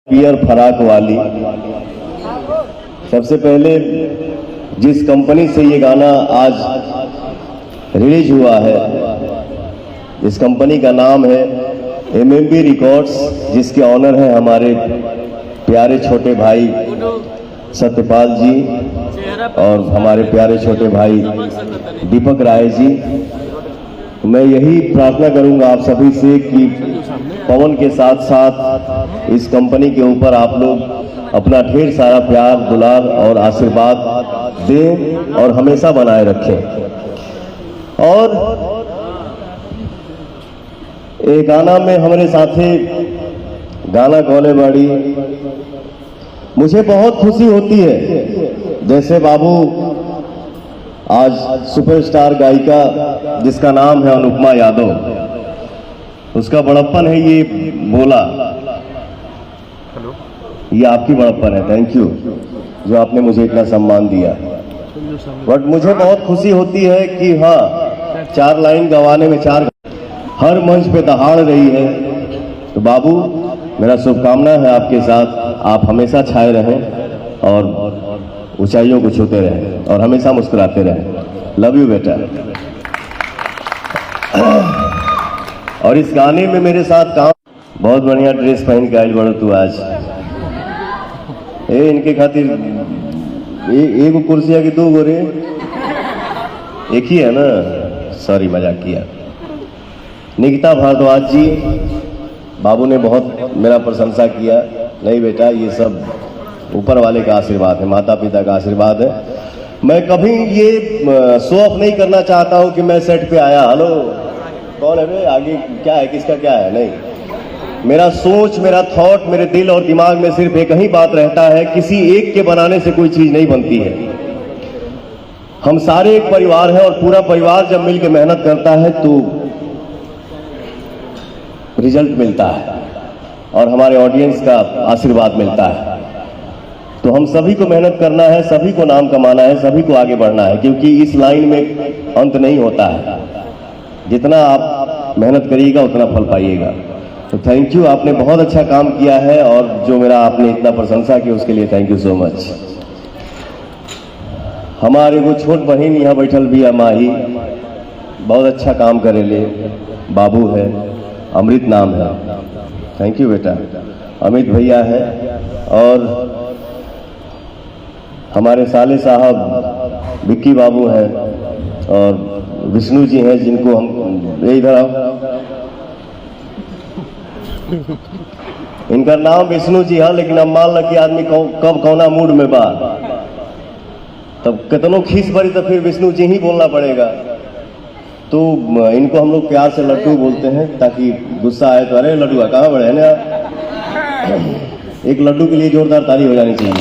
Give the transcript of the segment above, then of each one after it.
पियर फराक वाली। सबसे पहले जिस कंपनी से ये गाना आज रिलीज हुआ है, इस कंपनी का नाम है MMB रिकॉर्ड्स, जिसके ऑनर हैं हमारे प्यारे छोटे भाई सत्यपाल जी और हमारे प्यारे छोटे भाई दीपक राय जी। मैं यही प्रार्थना करूंगा आप सभी से कि पवन के साथ साथ इस कंपनी के ऊपर आप लोग अपना ढेर सारा प्यार, दुलार और आशीर्वाद दें और हमेशा बनाए रखें। और एक गाना में हमारे साथी गाना गौले बाड़ी, मुझे बहुत खुशी होती है। जैसे बाबू आज सुपरस्टार गायिका जिसका नाम है अनुपमा यादव, उसका बड़प्पन है ये बोला, ये आपकी बड़प्पन है। थैंक यू जो आपने मुझे इतना सम्मान दिया। बट मुझे बहुत खुशी होती है कि हाँ, 4 लाइन गवाने में 4 हर मंच पे दहाड़ रही है। तो बाबू, मेरा शुभकामना है आपके साथ, आप हमेशा छाए रहें और ऊंचाइयों को छूते रहें और हमेशा मुस्कुराते रहें। लव यू बेटा। और इस गाने में मेरे साथ काम, बहुत बढ़िया ड्रेस पहन के आयल बड़ो तू आज। इनके खातिर एक कुर्सिया की 2 गोरे, एक ही है ना, सॉरी मजाक किया। निकिता भारद्वाज जी, बाबू ने बहुत मेरा प्रशंसा किया। नहीं बेटा, ये सब ऊपर वाले का आशीर्वाद है, माता पिता का आशीर्वाद है। मैं कभी ये शो ऑफ नहीं करना चाहता हूं कि मैं सेट पे आया, हेलो कौन है बे, आगे क्या है, किसका क्या है, नहीं। मेरा सोच, मेरा थॉट, मेरे दिल और दिमाग में सिर्फ एक ही बात रहता है, किसी एक के बनाने से कोई चीज नहीं बनती है। हम सारे एक परिवार हैं और पूरा परिवार जब मिलकर मेहनत करता है तो रिजल्ट मिलता है और हमारे ऑडियंस का आशीर्वाद मिलता है। तो हम सभी को मेहनत करना है, सभी को नाम कमाना है, सभी को आगे बढ़ना है, क्योंकि इस लाइन में अंत नहीं होता है। जितना आप मेहनत करिएगा उतना फल पाइएगा। तो थैंक यू, आपने बहुत अच्छा काम किया है और जो मेरा आपने इतना प्रशंसा की उसके लिए थैंक यू सो मच। हमारे वो छोट बहन यहाँ बैठल भी है, माही, बहुत अच्छा काम करे ले, बाबू है, अमृत नाम है। थैंक यू बेटा। अमित भैया है और हमारे साले साहब विक्की बाबू हैं और विष्णु जी हैं, जिनको हम इधर आओ, इनका नाम विष्णु जी है, लेकिन अब मान लो कि आदमी कब कौना मूड में बा, तब कितनों खीस भरी तो फिर विष्णु जी ही बोलना पड़ेगा। तो इनको हम लोग प्यार से लड्डू बोलते हैं, ताकि गुस्सा आए तो अरे लड्डू कहाँ बड़े हैं ना। एक लड्डू के लिए जोरदार ताली हो जानी चाहिए।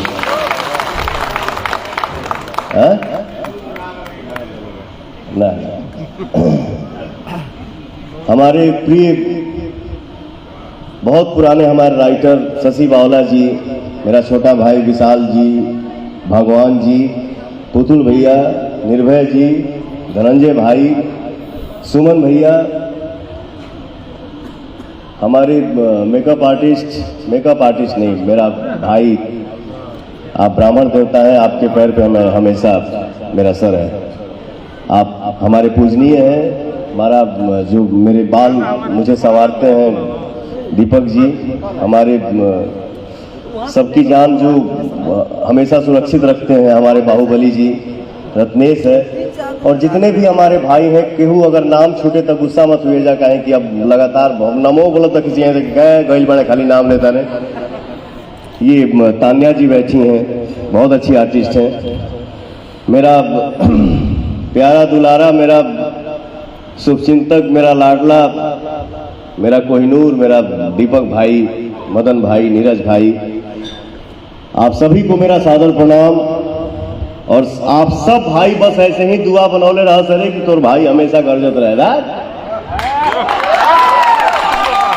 ना हमारे प्रिय बहुत पुराने हमारे राइटर शशि बावला जी, मेरा छोटा भाई विशाल जी, भगवान जी, पुतुल भैया, निर्भय जी, धनंजय भाई, सुमन भैया, हमारे मेकअप आर्टिस्ट नहीं, मेरा भाई, आप ब्राह्मण देवता हैं, आपके पैर पे मैं हमेशा मेरा सर है। आप हमारे पूजनीय हैं। हमारा जो मेरे बाल मुझे संवारते हैं दीपक जी, हमारे सबकी जान जो हमेशा सुरक्षित रखते हैं हमारे बाहुबली जी, रत्नेश है, और जितने भी हमारे भाई हैं। केहू अगर नाम छूटे तो गुस्सा मत हुए जा, कहें कि अब लगातार नमो बोलो तो किसी गए गई बड़े खाली नाम लेता रहे। ये तान्या जी बैठी हैं, बहुत अच्छी आर्टिस्ट हैं। मेरा प्यारा दुलारा, मेरा शुभचिंतक, मेरा लाडला, मेरा कोहिनूर, मेरा दीपक भाई, मदन भाई, नीरज भाई, आप सभी को मेरा सादर प्रणाम। और आप सब भाई बस ऐसे ही दुआ बनौले रहा सरे कि तोर भाई हमेशा गर्जत रहेगा।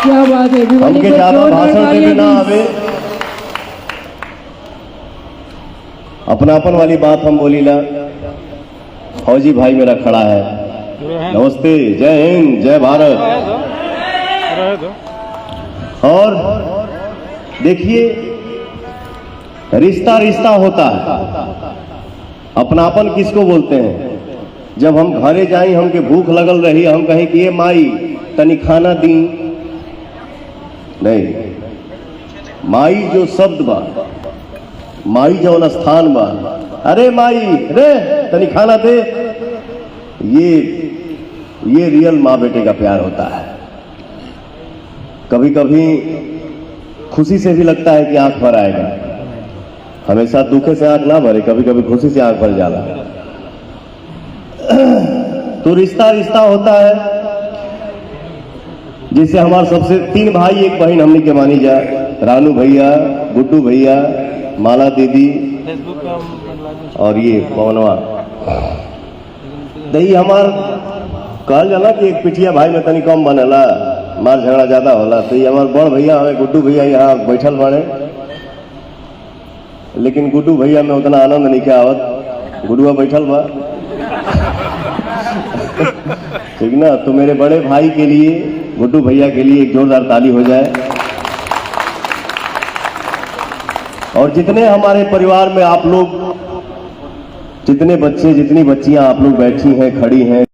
क्या बात है, हमके ज्यादा भाषण देवे ना आवे, अपनापन वाली बात हम बोलीला। फौजी भाई मेरा खड़ा है, नमस्ते, जय हिंद, जय भारत। और देखिए, रिश्ता रिश्ता होता है, अपनापन किसको बोलते हैं? जब हम घरे जाई, हमके भूख लगल रही, हम कहें कि ये माई तनी खाना दी। नहीं, माई जो शब्द बा, माई जौन स्थान बा, अरे माई रे तनी खाना दे, ये रियल माँ बेटे का प्यार होता है। कभी कभी खुशी से भी लगता है कि आंख भर आएगा, हमेशा दुखे से आंख ना भरे, कभी कभी खुशी से आंख भर जाला। तो रिश्ता रिश्ता होता है। जिससे हमारे सबसे 3 भाई 1 बहन हमने के मानी जाए, रानू भैया, गुड्डू भैया, माला दीदी और ये पवनवा। दही हमार कहल जाला कि एक पिठिया भाई में तनी कम बनेला, मार झगड़ा ज्यादा होला। तो ये हमार बड़ भैया हमें गुड्डू भैया यहाँ बैठल बाड़े, लेकिन गुड्डू भैया में उतना आनंद नहीं क्या आवत, गुड्डुआ बैठल बा। ठीक ना? तो मेरे बड़े भाई के लिए, गुड्डू भैया के लिए एक जोरदार ताली हो जाए। और जितने हमारे परिवार में आप लोग, जितने बच्चे, जितनी बच्चियां आप लोग बैठी हैं, खड़ी हैं,